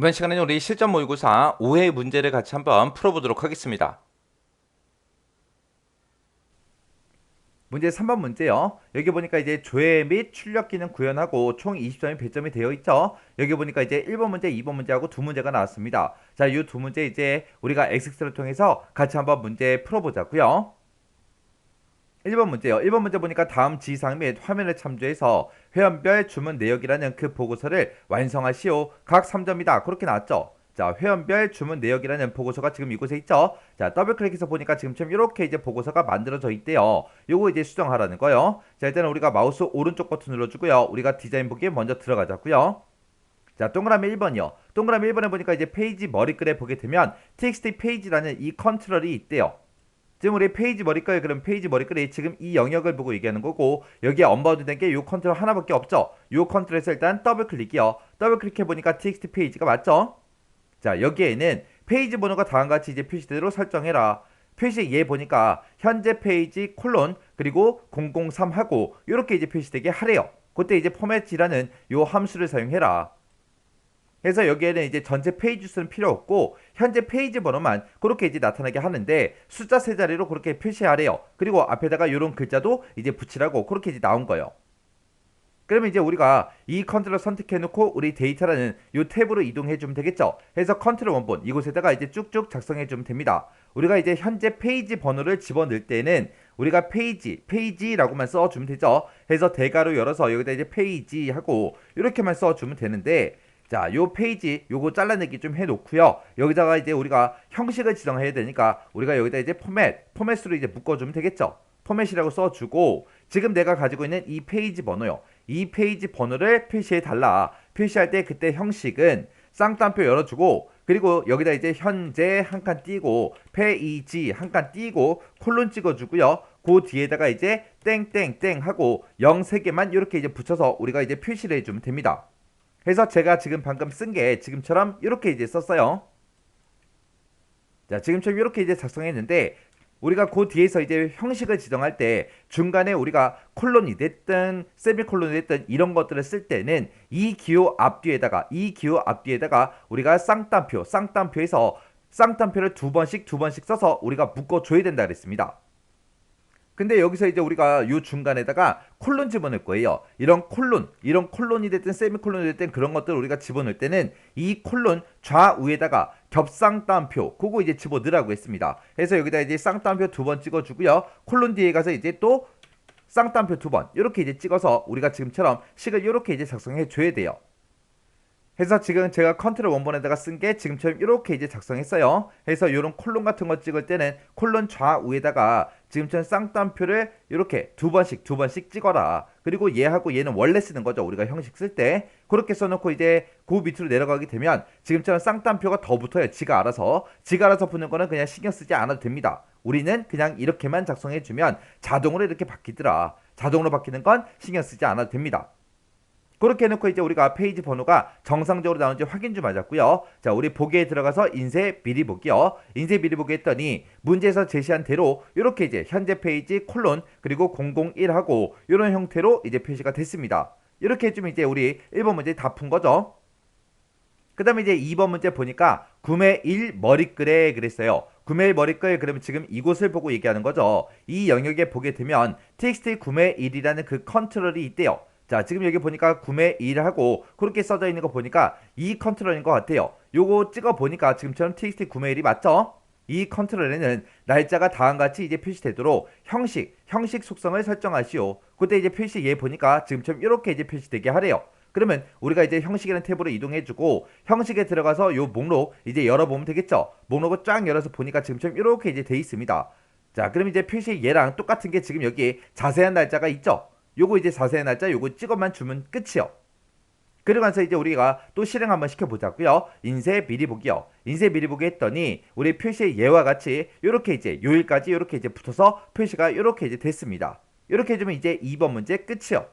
이번 시간에는 우리 실전 모의고사 5회 문제를 같이 한번 풀어보도록 하겠습니다. 문제 3번 문제요. 여기 보니까 이제 조회 및 출력기는 구현하고 총 20점이 배점이 되어 있죠. 여기 보니까 이제 1번 문제, 2번 문제하고 두 문제가 나왔습니다. 자, 이 두 문제 이제 우리가 엑셀을 통해서 같이 한번 문제 풀어보자고요. 1번 문제요. 1번 문제 보니까 다음 지상 및 화면을 참조해서 회원별 주문 내역이라는 그 보고서를 완성하시오. 각 3점이다. 그렇게 나왔죠. 자, 회원별 주문 내역이라는 보고서가 지금 이곳에 있죠. 자, 더블 클릭해서 보니까 지금처럼 이렇게 이제 보고서가 만들어져 있대요. 요거 이제 수정하라는 거요. 자, 일단은 우리가 마우스 오른쪽 버튼 눌러주고요. 우리가 디자인 보기에 먼저 들어가자고요. 자, 동그라미 1번이요. 동그라미 1번에 보니까 이제 페이지 머리글에 보게 되면 txt 페이지라는 이 컨트롤이 있대요. 지금 우리 페이지 머리글, 그럼 페이지 머리글이 지금 이 영역을 보고 얘기하는 거고, 여기에 언바운드 된 게 요 컨트롤 하나밖에 없죠. 요 컨트롤에서 일단 더블 클릭이요. 더블 클릭해 보니까 txt 페이지가 맞죠? 자, 여기에는 페이지 번호가 다음과 같이 이제 표시대로 설정해라. 표시 얘 보니까 현재 페이지 콜론 그리고 003 하고 요렇게 이제 표시되게 하래요. 그때 이제 포맷이라는 요 함수를 사용해라. 그래서 여기에는 이제 전체 페이지 수는 필요 없고 현재 페이지 번호만 그렇게 이제 나타나게 하는데 숫자 세 자리로 그렇게 표시하래요. 그리고 앞에다가 이런 글자도 이제 붙이라고 그렇게 이제 나온 거예요. 그러면 이제 우리가 이 컨트롤 선택해 놓고 우리 데이터라는 이 탭으로 이동해 주면 되겠죠. 그래서 컨트롤 원본 이곳에다가 이제 쭉쭉 작성해 주면 됩니다. 우리가 이제 현재 페이지 번호를 집어넣을 때는 우리가 페이지라고만 써주면 되죠. 그래서 대괄호 열어서 여기다 이제 페이지 하고 이렇게만 써주면 되는데, 자, 요 페이지 요거 잘라내기 좀 해놓고요. 여기다가 이제 우리가 형식을 지정해야 되니까 우리가 여기다 이제 포맷으로 이제 묶어주면 되겠죠. 포맷이라고 써주고 지금 내가 가지고 있는 이 페이지 번호요. 이 페이지 번호를 표시해 달라. 표시할 때 그때 형식은 쌍따옴표 열어주고 그리고 여기다 이제 현재 한 칸 띄고 페이지 한 칸 띄고 콜론 찍어주고요. 그 뒤에다가 이제 땡땡땡 하고 0 3개만 이렇게 이제 붙여서 우리가 이제 표시를 해주면 됩니다. 그래서 제가 지금 방금 쓴 게 지금처럼 이렇게 이제 썼어요. 자, 지금처럼 이렇게 이제 작성했는데 우리가 그 뒤에서 이제 형식을 지정할 때 중간에 우리가 콜론이 됐든 세미콜론이 됐든 이런 것들을 쓸 때는 이 기호 앞뒤에다가 우리가 쌍따옴표에서 쌍따옴표를 두 번씩 써서 우리가 묶어줘야 된다 그랬습니다. 근데 여기서 이제 우리가 요 중간에다가 콜론 집어넣을 거예요. 이런 콜론이 됐든 세미콜론이 됐든 그런 것들 우리가 집어넣을 때는 이 콜론 좌우에다가 겹쌍따옴표 그거 이제 집어넣으라고 했습니다. 그래서 여기다 이제 쌍따옴표 두 번 찍어주고요. 콜론 뒤에 가서 이제 또 쌍따옴표 두 번 이렇게 이제 찍어서 우리가 지금처럼 식을 이렇게 이제 작성해 줘야 돼요. 그래서 지금 제가 컨트롤 원본에다가 쓴 게 지금처럼 이렇게 이제 작성했어요. 그래서 이런 콜론 같은 거 찍을 때는 콜론 좌우에다가 지금처럼 쌍따옴표를 이렇게 두 번씩 찍어라. 그리고 얘하고 얘는 원래 쓰는 거죠. 우리가 형식 쓸 때. 그렇게 써놓고 이제 그 밑으로 내려가게 되면 지금처럼 쌍따옴표가 더 붙어요. 지가 알아서 붙는 거는 그냥 신경 쓰지 않아도 됩니다. 우리는 그냥 이렇게만 작성해주면 자동으로 이렇게 바뀌더라. 자동으로 바뀌는 건 신경 쓰지 않아도 됩니다. 그렇게 해놓고 이제 우리가 페이지 번호가 정상적으로 나오는지 확인 좀 하자고요. 자, 우리 보기에 들어가서 인쇄 미리 보기요. 인쇄 미리 보기 했더니 문제에서 제시한 대로 이렇게 이제 현재 페이지 콜론 그리고 001하고 이런 형태로 이제 표시가 됐습니다. 이렇게 해주면 이제 우리 1번 문제 다 푼 거죠. 그 다음에 이제 2번 문제 보니까 구매 1 머리글에 그랬어요. 구매 1 머리글 그러면 지금 이곳을 보고 얘기하는 거죠. 이 영역에 보게 되면 txt 구매 1이라는 그 컨트롤이 있대요. 자, 지금 여기 보니까 구매 1하고 그렇게 써져 있는 거 보니까 이 컨트롤인 것 같아요. 요거 찍어 보니까 지금처럼 txt 구매 1이 맞죠? 이 컨트롤에는 날짜가 다음과 같이 이제 표시되도록 형식 속성을 설정하시오. 그때 이제 표시 얘 보니까 지금처럼 이렇게 이제 표시되게 하래요. 그러면 우리가 이제 형식이라는 탭으로 이동해주고 형식에 들어가서 요 목록 이제 열어보면 되겠죠. 목록을 쫙 열어서 보니까 지금처럼 이렇게 이제 돼 있습니다. 자, 그럼 이제 표시 얘랑 똑같은 게 지금 여기 자세한 날짜가 있죠. 요거 이제 자세한 날짜 요거 찍어만 주면 끝이요. 그리고 나서 이제 우리가 또 실행 한번 시켜보자고요. 인쇄 미리 보기요. 인쇄 미리 보기 했더니 우리 표시의 예와 같이 요렇게 이제 요일까지 요렇게 이제 붙어서 표시가 요렇게 이제 됐습니다. 요렇게 해주면 이제 2번 문제 끝이요.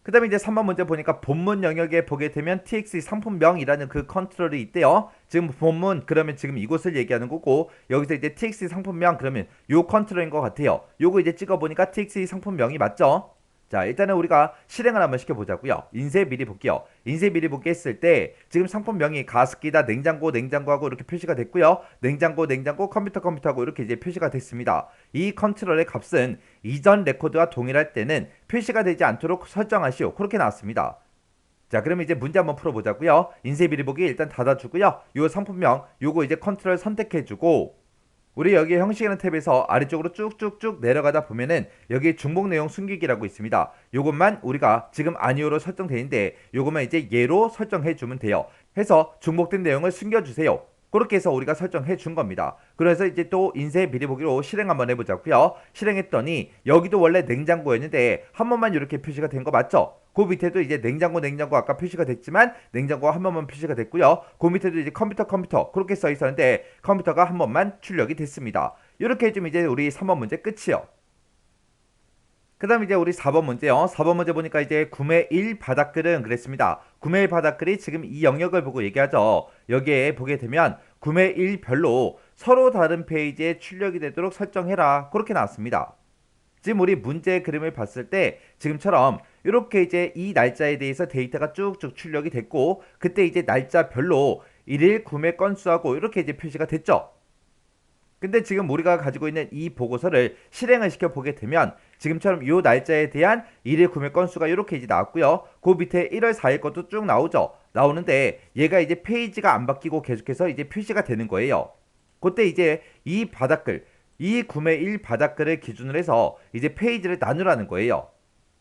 그 다음에 이제 3번 문제 보니까 본문 영역에 보게 되면 tx 상품명이라는 그 컨트롤이 있대요. 지금 본문 그러면 지금 이곳을 얘기하는 거고 여기서 이제 tx 상품명 그러면 요 컨트롤인 것 같아요. 요거 이제 찍어보니까 tx 상품명이 맞죠? 자, 일단은 우리가 실행을 한번 시켜보자고요. 인쇄 미리 볼게요. 인쇄 미리 보기 했을 때 지금 상품명이 가습기다, 냉장고, 냉장고하고 이렇게 표시가 됐고요. 냉장고, 냉장고, 컴퓨터, 컴퓨터하고 이렇게 이제 표시가 됐습니다. 이 컨트롤의 값은 이전 레코드와 동일할 때는 표시가 되지 않도록 설정하시오. 그렇게 나왔습니다. 자, 그러면 이제 문제 한번 풀어보자고요. 인쇄 미리 보기 일단 닫아주고요. 요 상품명 요거 이제 컨트롤 선택해주고 우리 여기 형식이라는 탭에서 아래쪽으로 쭉쭉쭉 내려가다 보면은 여기 중복 내용 숨기기라고 있습니다. 요것만 우리가 지금 아니오로 설정되어 있는데 요것만 이제 예로 설정해 주면 돼요. 해서 중복된 내용을 숨겨주세요. 그렇게 해서 우리가 설정해 준 겁니다. 그래서 이제 또 인쇄 미리 보기로 실행 한번 해보자고요. 실행했더니 여기도 원래 냉장고였는데 한 번만 이렇게 표시가 된 거 맞죠? 그 밑에도 이제 냉장고 아까 표시가 됐지만 냉장고가 한 번만 표시가 됐고요. 그 밑에도 이제 컴퓨터 그렇게 써 있었는데 컴퓨터가 한 번만 출력이 됐습니다. 이렇게 해주면 이제 우리 3번 문제 끝이요. 그 다음 이제 우리 4번 문제요. 4번 문제 보니까 이제 구매 1 바닥글은 그랬습니다. 구매 1 바닥글이 지금 이 영역을 보고 얘기하죠. 여기에 보게 되면 구매 1 별로 서로 다른 페이지에 출력이 되도록 설정해라. 그렇게 나왔습니다. 지금 우리 문제 그림을 봤을 때 지금처럼 이렇게 이제 이 날짜에 대해서 데이터가 쭉쭉 출력이 됐고 그때 이제 날짜별로 일일 구매 건수하고 이렇게 이제 표시가 됐죠. 근데 지금 우리가 가지고 있는 이 보고서를 실행을 시켜 보게 되면 지금처럼 이 날짜에 대한 일일 구매 건수가 이렇게 이제 나왔고요. 그 밑에 1월 4일 것도 쭉 나오죠. 나오는데 얘가 이제 페이지가 안 바뀌고 계속해서 이제 표시가 되는 거예요. 그때 이제 이 바닥글, 이 구매 1 바닥글을 기준으로 해서 이제 페이지를 나누라는 거예요.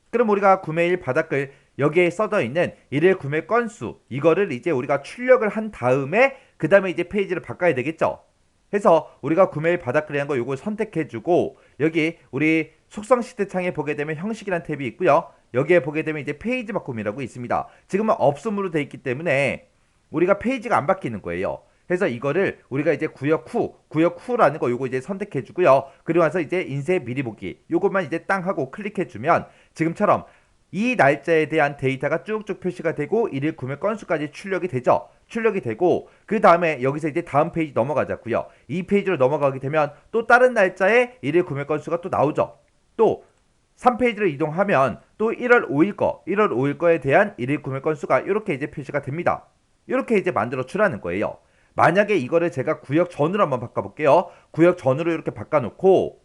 그럼 우리가 구매 1 바닥글 여기에 써져 있는 일일 구매 건수 이거를 이제 우리가 출력을 한 다음에 그 다음에 이제 페이지를 바꿔야 되겠죠. 해서 우리가 구매 1 바닥글이라는 거 요거 선택해주고 여기 우리 속성 시트 창에 보게 되면 형식이라는 탭이 있고요. 여기에 보게 되면 이제 페이지 바꿈이라고 있습니다. 지금은 없음으로 돼 있기 때문에 우리가 페이지가 안 바뀌는 거예요. 그래서 이거를 우리가 이제 구역 후라는 거 요거 이제 선택해 주고요. 그리고 나서 이제 인쇄 미리 보기 요것만 이제 땅 하고 클릭해 주면 지금처럼 이 날짜에 대한 데이터가 쭉쭉 표시가 되고 일일 구매 건수까지 출력이 되죠. 출력이 되고 그 다음에 여기서 이제 다음 페이지 넘어가자고요. 이 페이지로 넘어가게 되면 또 다른 날짜에 일일 구매 건수가 또 나오죠. 또 3페이지를 이동하면 또 1월 5일 거에 대한 일일 구매 건수가 이렇게 이제 표시가 됩니다. 이렇게 이제 만들어 주라는 거예요. 만약에 이거를 제가 구역 전으로 한번 바꿔볼게요. 구역 전으로 이렇게 바꿔놓고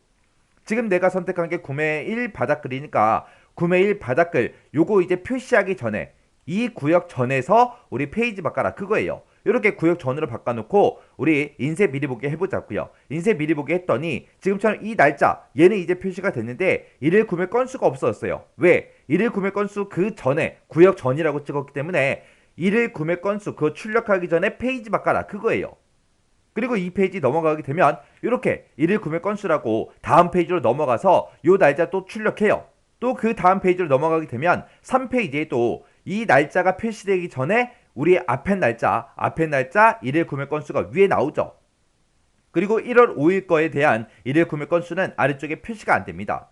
지금 내가 선택한 게 구매 1 바닥글이니까 구매 1 바닥글 요거 이제 표시하기 전에 이 구역 전에서 우리 페이지 바꿔라 그거예요. 이렇게 구역 전으로 바꿔놓고 우리 인쇄 미리 보기 해보자고요. 인쇄 미리 보기 했더니 지금처럼 이 날짜 얘는 이제 표시가 됐는데 일일 구매 건수가 없어졌어요. 왜? 일일 구매 건수 그 전에 구역 전이라고 찍었기 때문에 일일 구매 건수 그거 출력하기 전에 페이지 바꿔라 그거예요. 그리고 이 페이지 넘어가게 되면 이렇게 일일 구매 건수라고 다음 페이지로 넘어가서 요 날짜 또 출력해요. 또 그 다음 페이지로 넘어가게 되면 3페이지에 또 이 날짜가 표시되기 전에 우리 앞에 날짜 일일 구매 건수가 위에 나오죠. 그리고 1월 5일 거에 대한 일일 구매 건수는 아래쪽에 표시가 안 됩니다.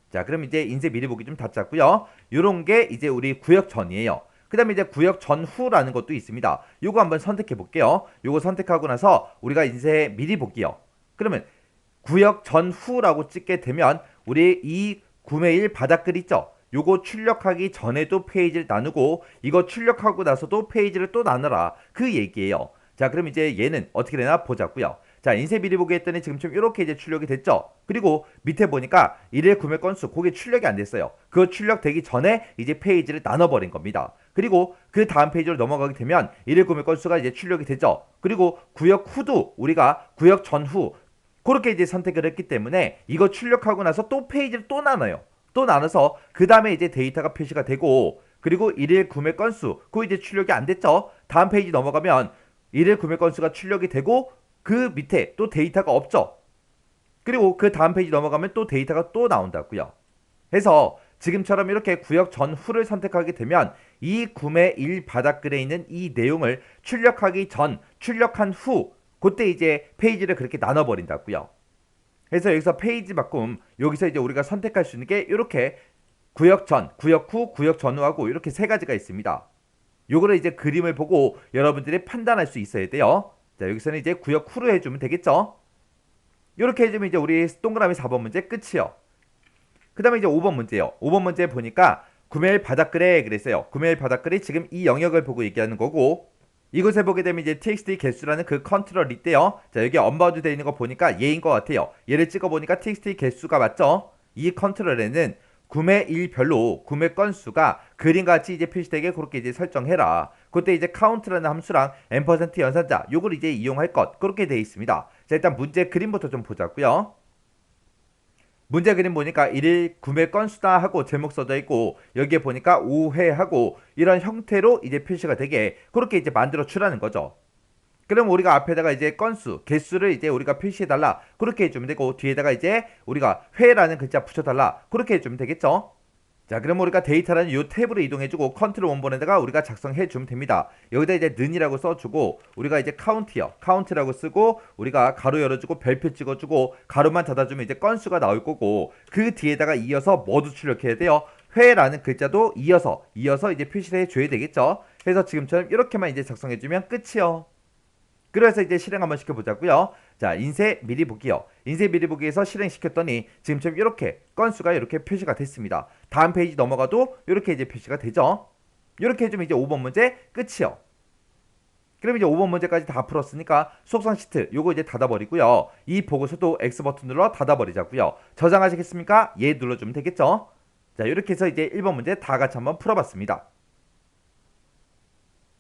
자, 그럼 이제 인쇄 미리 보기 좀 닫자고요. 요런 게 이제 우리 구역 전이에요. 그 다음에 이제 구역 전후라는 것도 있습니다. 요거 한번 선택해 볼게요. 요거 선택하고 나서 우리가 인쇄 미리 볼게요. 그러면 구역 전후라고 찍게 되면 우리 이 구매 1 바닥글 있죠? 요거 출력하기 전에도 페이지를 나누고 이거 출력하고 나서도 페이지를 또 나눠라 그 얘기예요. 자, 그럼 이제 얘는 어떻게 되나 보자고요. 자, 인쇄 미리 보기 했더니 지금처럼 이렇게 이제 출력이 됐죠. 그리고 밑에 보니까 일일 구매 건수 그게 출력이 안 됐어요. 그거 출력되기 전에 이제 페이지를 나눠버린 겁니다. 그리고 그 다음 페이지로 넘어가게 되면 일일 구매 건수가 이제 출력이 되죠. 그리고 구역 후도 우리가 구역 전후 그렇게 이제 선택을 했기 때문에 이거 출력하고 나서 또 페이지를 또 나눠요. 또 나눠서 그 다음에 이제 데이터가 표시가 되고 그리고 일일 구매 건수 그거 이제 출력이 안 됐죠. 다음 페이지 넘어가면 일일 구매 건수가 출력이 되고 그 밑에 또 데이터가 없죠. 그리고 그 다음 페이지 넘어가면 또 데이터가 또 나온다고요. 해서 지금처럼 이렇게 구역 전후를 선택하게 되면 이 구매 1 바닥글에 있는 이 내용을 출력하기 전, 출력한 후 그때 이제 페이지를 그렇게 나눠버린다고요. 그래서 여기서 페이지 바꿈 여기서 이제 우리가 선택할 수 있는 게 이렇게 구역 전, 구역 후, 구역 전후하고 이렇게 세 가지가 있습니다. 요거를 이제 그림을 보고 여러분들이 판단할 수 있어야 돼요. 자, 여기서는 이제 구역 후로 해주면 되겠죠. 이렇게 해주면 이제 우리 동그라미 4번 문제 끝이요. 그 다음에 이제 5번 문제예요. 5번 문제 보니까 구매일 바닥글에 그랬어요. 구매일 바닥글이 지금 이 영역을 보고 얘기하는 거고, 이곳에 보게 되면 이제 txt 개수라는 그 컨트롤이 있대요. 자, 여기 언바우드 되어 있는 거 보니까 얘인 것 같아요. 얘를 찍어보니까 txt 개수가 맞죠? 이 컨트롤에는 구매일별로 구매 건수가 그림과 같이 이제 표시되게 그렇게 이제 설정해라. 그때 이제 카운트라는 함수랑 앰퍼센트 연산자 요걸 이제 이용할 것 그렇게 되어 있습니다. 자, 일단 문제 그림부터 좀 보자고요. 문제 그림 보니까 1일 구매 건수다 하고 제목 써져 있고, 여기에 보니까 5회 하고 이런 형태로 이제 표시가 되게 그렇게 이제 만들어 주라는 거죠. 그럼 우리가 앞에다가 이제 건수, 개수를 이제 우리가 표시해달라 그렇게 해주면 되고, 뒤에다가 이제 우리가 회라는 글자 붙여달라 그렇게 해주면 되겠죠. 자, 그럼 우리가 데이터라는 이 탭으로 이동해주고 컨트롤 원본에다가 우리가 작성해주면 됩니다. 여기다 이제 는이라고 써주고, 우리가 이제 카운트요, 카운트라고 쓰고, 우리가 가로 열어주고 별표 찍어주고 가로만 닫아주면 이제 건수가 나올 거고, 그 뒤에다가 이어서 뭐도 출력해야 돼요? 회라는 글자도 이어서 이제 표시를 해줘야 되겠죠. 그래서 지금처럼 이렇게만 이제 작성해주면 끝이요. 그래서 이제 실행 한번 시켜보자고요. 자, 인쇄 미리 보기요. 인쇄 미리 보기에서 실행시켰더니 지금처럼 이렇게 건수가 이렇게 표시가 됐습니다. 다음 페이지 넘어가도 이렇게 이제 표시가 되죠. 이렇게 해주면 이제 5번 문제 끝이요. 그럼 이제 5번 문제까지 다 풀었으니까 속성 시트 요거 이제 닫아버리고요. 이 보고서도 X 버튼 눌러 닫아버리자고요. 저장하시겠습니까? 예 눌러주면 되겠죠. 자, 이렇게 해서 이제 1번 문제 다 같이 한번 풀어봤습니다.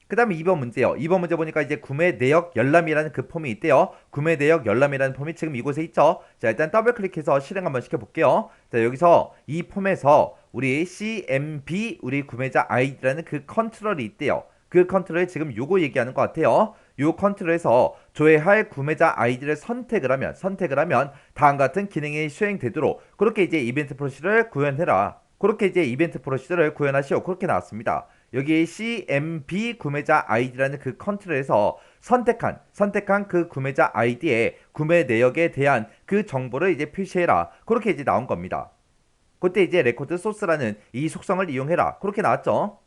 그 다음에 2번 문제요. 2번 문제 보니까 이제 구매 내역 열람이라는 그 폼이 있대요. 구매 내역 열람이라는 폼이 지금 이곳에 있죠. 자, 일단 더블 클릭해서 실행 한번 시켜볼게요. 자, 여기서 이 폼에서 우리 CMB 우리 구매자 아이디라는 그 컨트롤이 있대요. 그 컨트롤에 지금 요거 얘기하는 것 같아요. 요 컨트롤에서 조회할 구매자 아이디를 선택을 하면 다음 같은 기능이 수행되도록 그렇게 이제 이벤트 프로시를 구현해라. 그렇게 이제 이벤트 프로시를 구현하시오. 그렇게 나왔습니다. 여기 CMB 구매자 아이디라는 그 컨트롤에서 선택한 그 구매자 아이디의 구매 내역에 대한 그 정보를 이제 표시해라. 그렇게 이제 나온 겁니다. 그때 이제 레코드 소스라는 이 속성을 이용해라. 그렇게 나왔죠.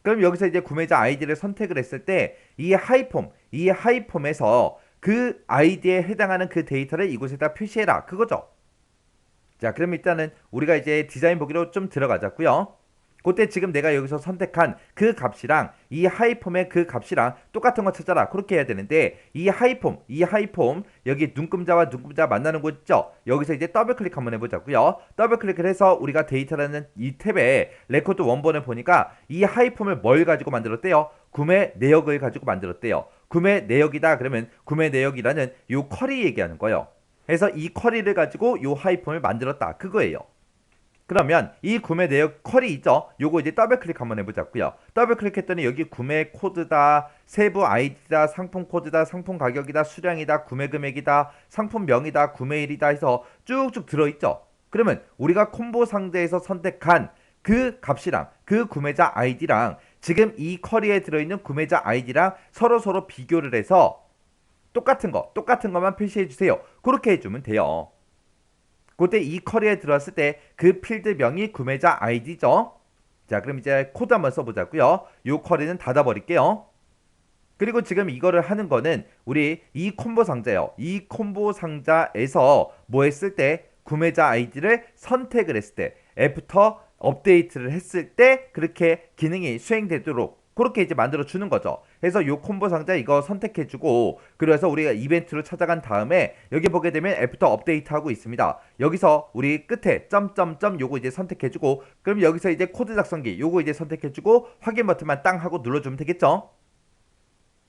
그럼 여기서 이제 구매자 아이디를 선택을 했을 때 이 하이폼에서 그 아이디에 해당하는 그 데이터를 이곳에다 표시해라. 그거죠. 자, 그럼 일단은 우리가 이제 디자인 보기로 좀 들어가자고요. 그때 지금 내가 여기서 선택한 그 값이랑 이 하이폼의 그 값이랑 똑같은 거 찾아라. 그렇게 해야 되는데 이 하이폼 여기 눈금자와 눈금자 만나는 곳 있죠. 여기서 이제 더블 클릭 한번 해보자고요. 더블 클릭을 해서 우리가 데이터라는 이 탭에 레코드 원본을 보니까 이 하이폼을 뭘 가지고 만들었대요? 구매 내역을 가지고 만들었대요. 구매 내역이다 그러면 구매 내역이라는 요 쿼리 얘기하는 거예요. 그래서 이 쿼리를 가지고 요 하이폼을 만들었다 그거예요. 그러면 이 구매 내역 쿼리 있죠? 요거 이제 더블 클릭 한번 해보자고요. 더블 클릭했더니 여기 구매 코드다, 세부 아이디다, 상품 코드다, 상품 가격이다, 수량이다, 구매 금액이다, 상품명이다, 구매일이다 해서 쭉쭉 들어있죠? 그러면 우리가 콤보 상자에서 선택한 그 값이랑 그 구매자 아이디랑 지금 이 쿼리에 들어있는 구매자 아이디랑 서로 비교를 해서 똑같은 것만 표시해주세요. 그렇게 해주면 돼요. 그때 이 쿼리에 들어왔을 때 그 필드명이 구매자 아이디죠. 자, 그럼 이제 코드 한번 써보자고요. 이 쿼리는 닫아버릴게요. 그리고 지금 이거를 하는 거는 우리 이 콤보 상자예요. 이 콤보 상자에서 뭐 했을 때 구매자 아이디를 선택을 했을 때 애프터 업데이트를 했을 때 그렇게 기능이 수행되도록 그렇게 이제 만들어 주는 거죠. 그래서 요 콤보 상자 이거 선택해 주고, 그래서 우리가 이벤트로 찾아간 다음에 여기 보게 되면 애프터 업데이트 하고 있습니다. 여기서 우리 끝에 점점점 요거 이제 선택해 주고, 그럼 여기서 이제 코드 작성기 요거 이제 선택해 주고 확인 버튼만 땅 하고 눌러 주면 되겠죠.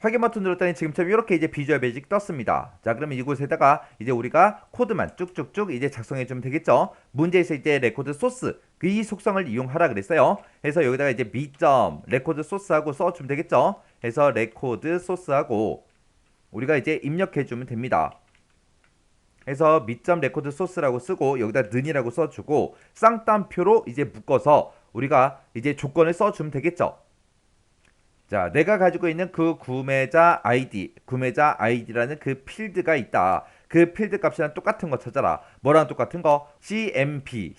확인 버튼 눌렀더니 지금처럼 이렇게 이제 비주얼 베이직 떴습니다. 자, 그러면 이곳에다가 이제 우리가 코드만 쭉쭉쭉 이제 작성해 주면 되겠죠. 문제에서 이제 레코드 소스 이 속성을 이용하라 그랬어요. 그래서 여기다가 이제 미점 레코드 소스하고 써주면 되겠죠. 그래서 레코드 소스하고 우리가 이제 입력해 주면 됩니다. 그래서 미점 레코드 소스라고 쓰고 여기다 는이라고 써주고 쌍따옴표로 이제 묶어서 우리가 이제 조건을 써주면 되겠죠. 자, 내가 가지고 있는 그 구매자 아이디라는 그 필드가 있다. 그 필드 값이랑 똑같은 거 찾아라. 뭐랑 똑같은 거? CMB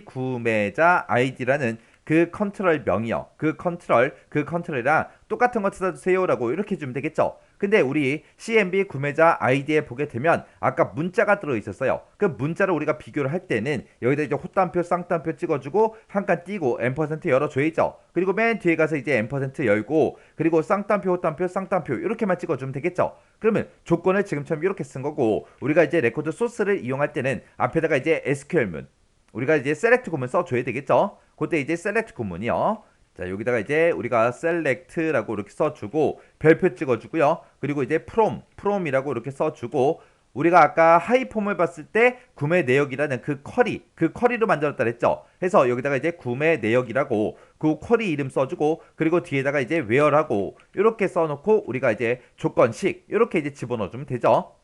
구매자 아이디라는 그 컨트롤 명이요. 그 컨트롤이랑 똑같은 거 찾아주세요라고 이렇게 주면 되겠죠. 근데 우리 CMB 구매자 아이디에 보게 되면 아까 문자가 들어있었어요. 그 문자를 우리가 비교를 할 때는 여기다 이제 호따옴표 쌍따옴표 찍어주고 한 칸 띄고 M% 열어줘야죠. 그리고 맨 뒤에 가서 이제 M% 열고 그리고 쌍따옴표 호따옴표 쌍따옴표 이렇게만 찍어주면 되겠죠. 그러면 조건을 지금처럼 이렇게 쓴 거고 우리가 이제 레코드 소스를 이용할 때는 앞에다가 이제 SQL문 우리가 이제 셀렉트 구문 써줘야 되겠죠. 그때 이제 셀렉트 구문이요. 자, 여기다가 이제 우리가 select라고 이렇게 써주고 별표 찍어주고요. 그리고 이제 from이라고 이렇게 써주고 우리가 아까 하이폼을 봤을 때 구매 내역이라는 그 쿼리로 만들었다 그랬죠. 해서 여기다가 이제 구매 내역이라고 그 쿼리 이름 써주고 그리고 뒤에다가 이제 where라고 이렇게 써놓고 우리가 이제 조건식 이렇게 이제 집어넣어주면 되죠.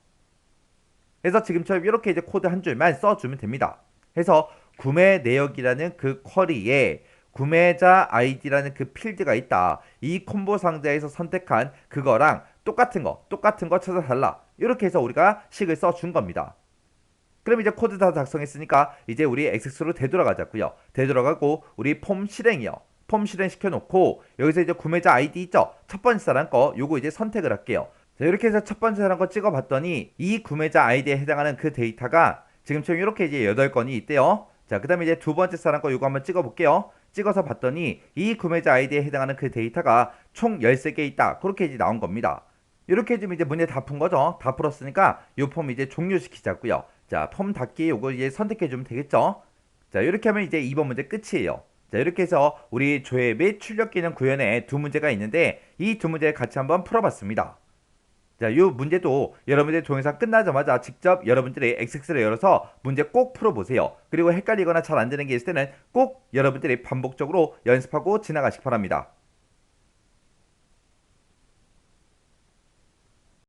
해서 지금처럼 이렇게 이제 코드 한 줄만 써주면 됩니다. 해서 구매 내역이라는 그 쿼리에 구매자 아이디라는 그 필드가 있다. 이 콤보 상자에서 선택한 그거랑 똑같은 거 찾아달라. 이렇게 해서 우리가 식을 써준 겁니다. 그럼 이제 코드 다 작성했으니까 이제 우리 엑섹스로 되돌아가자고요. 되돌아가고 우리 폼 실행이요. 폼 실행 시켜놓고 여기서 이제 구매자 아이디 있죠. 첫 번째 사람 거 요거 이제 선택을 할게요. 자, 이렇게 해서 첫 번째 사람 거 찍어봤더니 이 구매자 아이디에 해당하는 그 데이터가 지금처럼 이렇게 이제 8건이 있대요. 자, 그 다음에 이제 두 번째 사람 거 요거 한번 찍어볼게요. 찍어서 봤더니 이 구매자 아이디에 해당하는 그 데이터가 총 13개 있다. 그렇게 이제 나온 겁니다. 이렇게 해주면 이제 문제 다 푼 거죠. 다 풀었으니까 요 폼 이제 종료시키자고요. 자, 폼 닫기 요거 이제 선택해주면 되겠죠. 자, 이렇게 하면 이제 2번 문제 끝이에요. 자, 이렇게 해서 우리 조회 및 출력 기능 구현에 두 문제가 있는데 이 두 문제를 같이 한번 풀어봤습니다. 자, 이 문제도 여러분들 동영상 끝나자마자 직접 여러분들이 엑섹스를 열어서 문제 꼭 풀어보세요. 그리고 헷갈리거나 잘 안되는 게 있을 때는 꼭 여러분들이 반복적으로 연습하고 지나가시기 바랍니다.